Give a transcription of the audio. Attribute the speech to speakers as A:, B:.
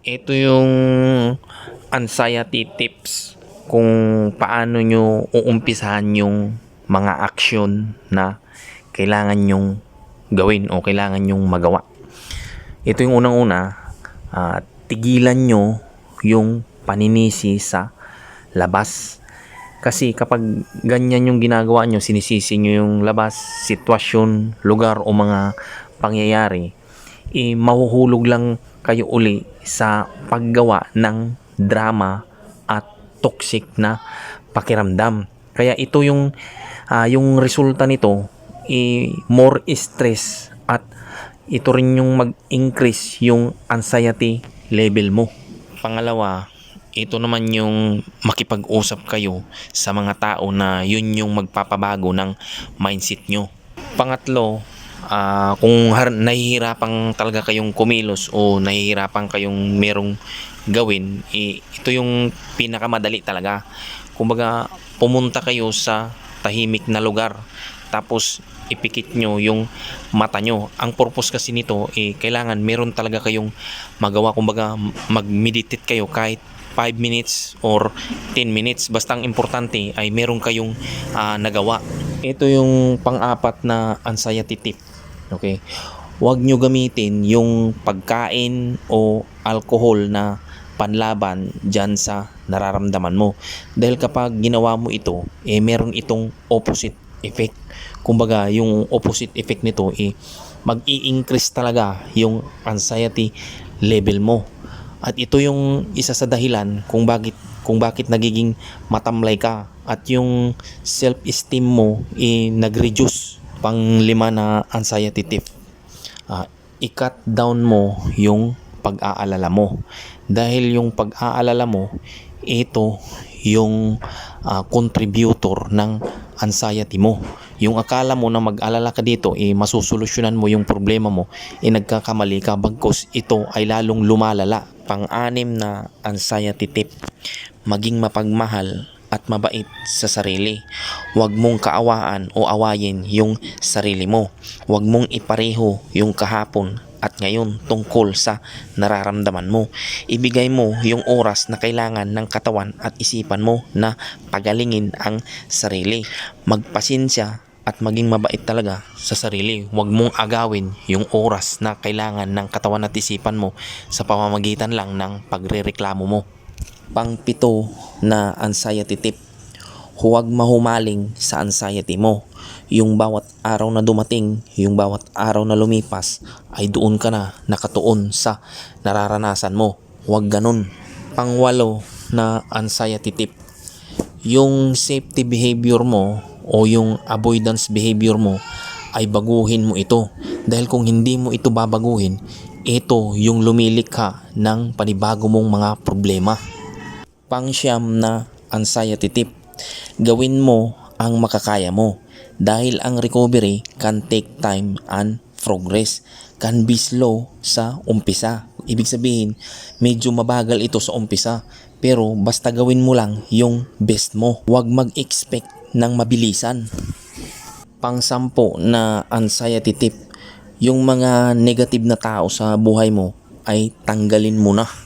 A: Ito yung anxiety tips kung paano nyo uumpisahan yung mga aksyon na kailangan nyong gawin o kailangan nyong magawa. Ito yung unang-una, tigilan nyo yung paninisi sa labas. Kasi kapag ganyan yung ginagawa nyo, sinisisi nyo yung labas, sitwasyon, lugar o mga pangyayari, mahuhulog lang kayo uli sa paggawa ng drama at toxic na pakiramdam. Kaya ito yung resulta nito, more stress at ito rin yung mag-increase yung anxiety level mo. Pangalawa, ito naman yung makipag-usap kayo sa mga tao na yun yung magpapabago ng mindset nyo. Pangatlo, kung nahihirapan talaga kayong kumilos o nahihirapan kayong merong gawin, ito yung pinakamadali talaga. Kumbaga, pumunta kayo sa tahimik na lugar, tapos ipikit nyo yung mata nyo. Ang purpose kasi nito, kailangan meron talaga kayong magawa. Kumbaga, mag-meditate kayo kahit 5 minutes or 10 minutes. Basta ang importante ay meron kayong nagawa. Ito yung pang-apat na anxiety tip. Okay? Huwag nyo gamitin yung pagkain o alcohol na panlaban dyan sa nararamdaman mo. Dahil kapag ginawa mo ito, meron itong opposite effect. Kumbaga, yung opposite effect nito, mag-i-increase talaga yung anxiety level mo. At ito yung isa sa dahilan kung bakit nagiging matamlay ka at yung self-esteem mo nag-reduce. Pang-lima na anxiety tip, i-cut down mo yung pag-aalala mo. Dahil yung pag-aalala mo, ito yung contributor ng anxiety mo. Yung akala mo na mag-alala ka dito, masusolusyonan mo yung problema mo, nagkakamali ka, bagkus ito ay lalong lumalala. Pang-anim na anxiety tip, maging mapagmahal at mabait sa sarili. Huwag mong kaawaan o awayin yung sarili mo. Huwag mong ipareho yung kahapon at ngayon tungkol sa nararamdaman mo. Ibigay mo yung oras na kailangan ng katawan at isipan mo na pagalingin ang sarili. Magpasensya at maging mabait talaga sa sarili. Huwag mong agawin yung oras na kailangan ng katawan at isipan mo sa pamamagitan lang ng pagrereklamo mo. Pang-pito na anxiety tip, huwag mahumaling sa anxiety mo. Yung bawat araw na dumating, yung bawat araw na lumipas, ay doon ka na nakatuon sa nararanasan mo. Huwag ganun. Pang-walo na anxiety tip, yung safety behavior mo o yung avoidance behavior mo, ay baguhin mo ito. Dahil kung hindi mo ito babaguhin, ito yung lumilikha ng panibago mong mga problema. Pang-siyam na anxiety tip, gawin mo ang makakaya mo. Dahil ang recovery can take time and progress can be slow sa umpisa. Ibig sabihin, medyo mabagal ito sa umpisa, pero basta gawin mo lang yung best mo. Huwag mag-expect ng mabilisan. Pang-sampu na anxiety tip, yung mga negative na tao sa buhay mo ay tanggalin mo na.